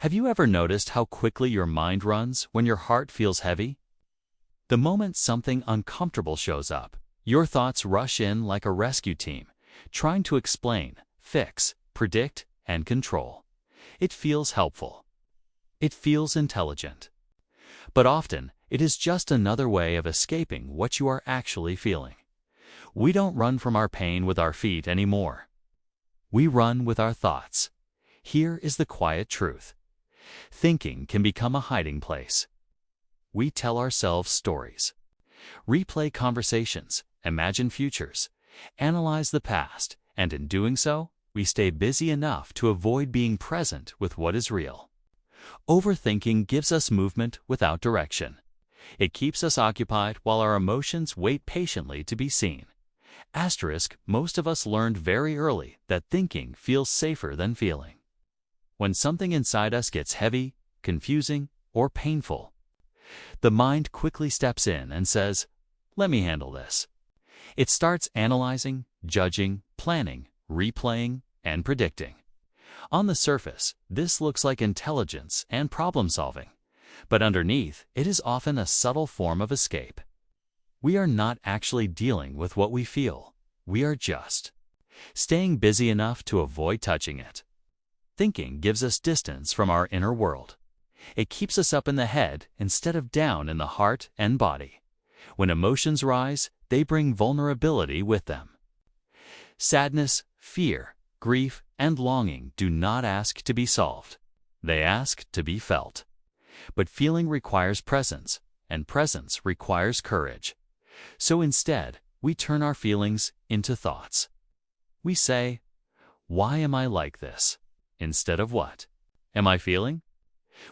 Have you ever noticed how quickly your mind runs when your heart feels heavy? The moment something uncomfortable shows up, your thoughts rush in like a rescue team, trying to explain, fix, predict, and control. It feels helpful. It feels intelligent. But often, it is just another way of escaping what you are actually feeling. We don't run from our pain with our feet anymore. We run with our thoughts. Here is the quiet truth. Thinking can become a hiding place. We tell ourselves stories, replay conversations, imagine futures, analyze the past, and in doing so, we stay busy enough to avoid being present with what is real. Overthinking gives us movement without direction. It keeps us occupied while our emotions wait patiently to be seen. Most of us learned very early that thinking feels safer than feeling. When something inside us gets heavy, confusing, or painful, the mind quickly steps in and says, "Let me handle this." It starts analyzing, judging, planning, replaying, and predicting. On the surface, this looks like intelligence and problem-solving, but underneath, it is often a subtle form of escape. We are not actually dealing with what we feel. We are just staying busy enough to avoid touching it. Thinking gives us distance from our inner world. It keeps us up in the head instead of down in the heart and body. When emotions rise, they bring vulnerability with them. Sadness, fear, grief, and longing do not ask to be solved. They ask to be felt. But feeling requires presence, and presence requires courage. So instead, we turn our feelings into thoughts. We say, "Why am I like this?" instead of "What am I feeling?"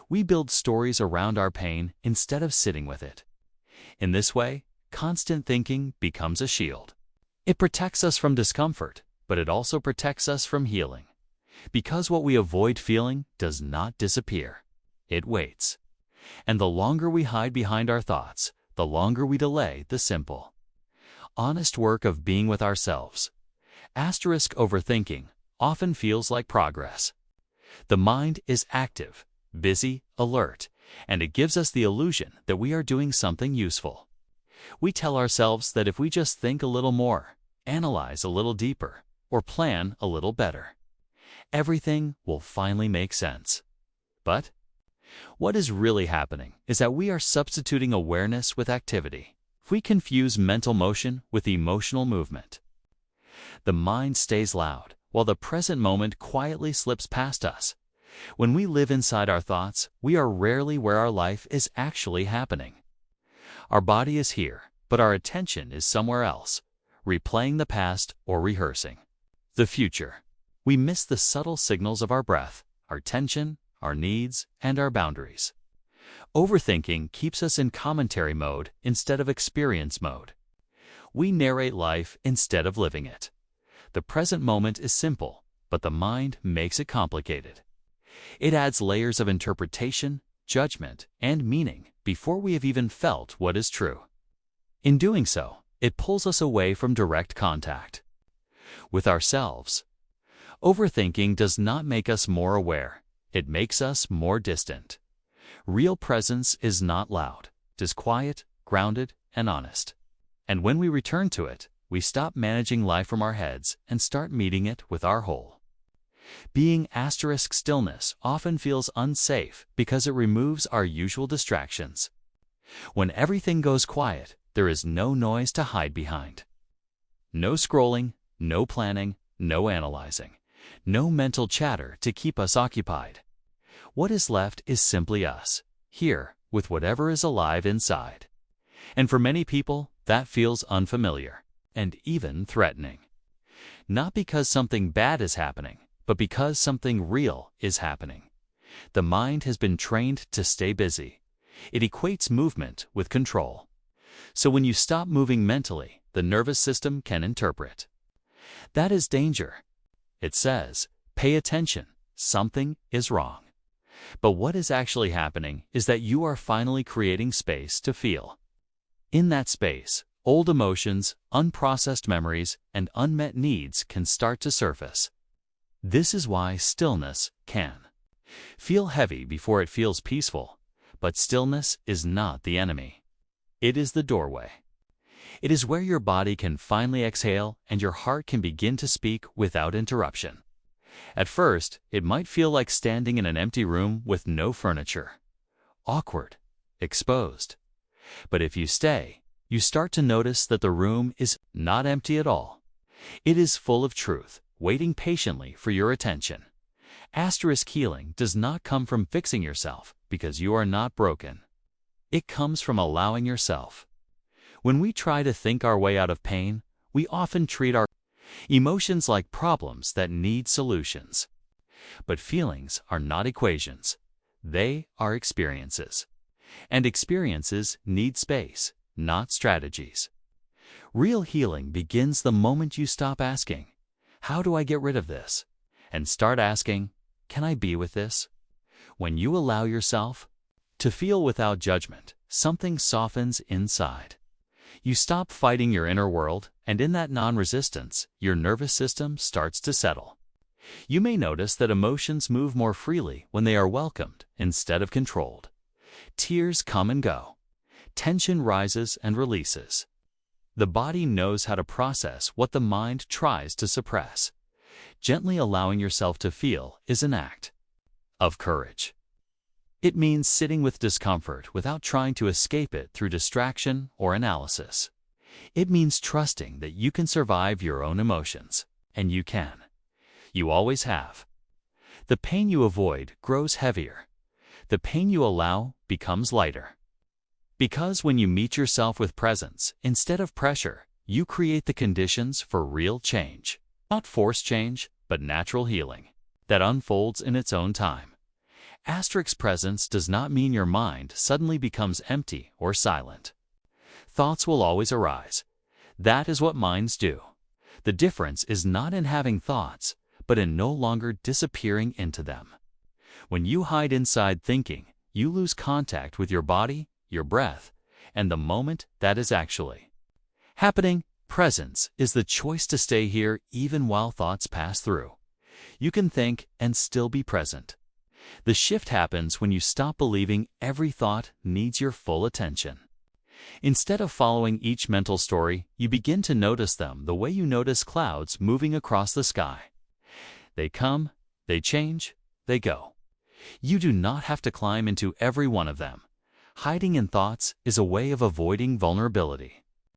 We build stories around our pain instead of sitting with it. In this way, constant thinking becomes a shield. It protects us from discomfort, but it also protects us from healing. Because what we avoid feeling does not disappear. It waits. And the longer we hide behind our thoughts, the longer we delay the simple, honest work of being with ourselves. Overthinking often feels like progress. The mind is active, busy, alert, and it gives us the illusion that we are doing something useful. We tell ourselves that if we just think a little more, analyze a little deeper, or plan a little better, everything will finally make sense. But what is really happening is that we are substituting awareness with activity. We confuse mental motion with emotional movement. The mind stays loud, while the present moment quietly slips past us. When we live inside our thoughts, we are rarely where our life is actually happening. Our body is here, but our attention is somewhere else, replaying the past or rehearsing the future. We miss the subtle signals of our breath, our tension, our needs, and our boundaries. Overthinking keeps us in commentary mode instead of experience mode. We narrate life instead of living it. The present moment is simple, but the mind makes it complicated. It adds layers of interpretation, judgment, and meaning before we have even felt what is true. In doing so, it pulls us away from direct contact with ourselves. Overthinking does not make us more aware. It makes us more distant. Real presence is not loud. It is quiet, grounded, and honest. And when we return to it, we stop managing life from our heads and start meeting it with our whole. Being stillness often feels unsafe because it removes our usual distractions. When everything goes quiet, there is no noise to hide behind. No scrolling, no planning, no analyzing, no mental chatter to keep us occupied. What is left is simply us, here, with whatever is alive inside. And for many people, that feels unfamiliar and even threatening. Not because something bad is happening, but because something real is happening. The mind has been trained to stay busy. It equates movement with control. So when you stop moving mentally, the nervous system can interpret. That is danger. It says, "Pay attention, something is wrong." But what is actually happening is that you are finally creating space to feel. In that space, old emotions, unprocessed memories, and unmet needs can start to surface. This is why stillness can Feel heavy before it feels peaceful, but stillness is not the enemy. It is the doorway. It is where your body can finally exhale and your heart can begin to speak without interruption. At first, it might feel like standing in an empty room with no furniture. Awkward, exposed. But if you stay, you start to notice that the room is not empty at all. It is full of truth, waiting patiently for your attention. Asterisk healing does not come from fixing yourself because you are not broken. It comes from allowing yourself. When we try to think our way out of pain, we often treat our emotions like problems that need solutions. But feelings are not equations. They are experiences. And experiences need space, not strategies. Real healing begins the moment you stop asking, "How do I get rid of this?" and start asking, "Can I be with this?" When you allow yourself to feel without judgment, something softens inside. You stop fighting your inner world, and in that non-resistance, your nervous system starts to settle. You may notice that emotions move more freely when they are welcomed instead of controlled. Tears come and go. Tension rises and releases. The body knows how to process what the mind tries to suppress. Gently allowing yourself to feel is an act of courage. It means sitting with discomfort without trying to escape it through distraction or analysis. It means trusting that you can survive your own emotions, and you can. You always have. The pain you avoid grows heavier. The pain you allow becomes lighter. Because when you meet yourself with presence instead of pressure, you create the conditions for real change. Not forced change, but natural healing that unfolds in its own time. Asterisk presence does not mean your mind suddenly becomes empty or silent. Thoughts will always arise. That is what minds do. The difference is not in having thoughts, but in no longer disappearing into them. When you hide inside thinking, you lose contact with your body, your breath, and the moment that is actually happening. Presence is the choice to stay here even while thoughts pass through. You can think and still be present. The shift happens when you stop believing every thought needs your full attention. Instead of following each mental story, you begin to notice them the way you notice clouds moving across the sky. They come, they change, they go. You do not have to climb into every one of them. Hiding in thoughts is a way of avoiding vulnerability.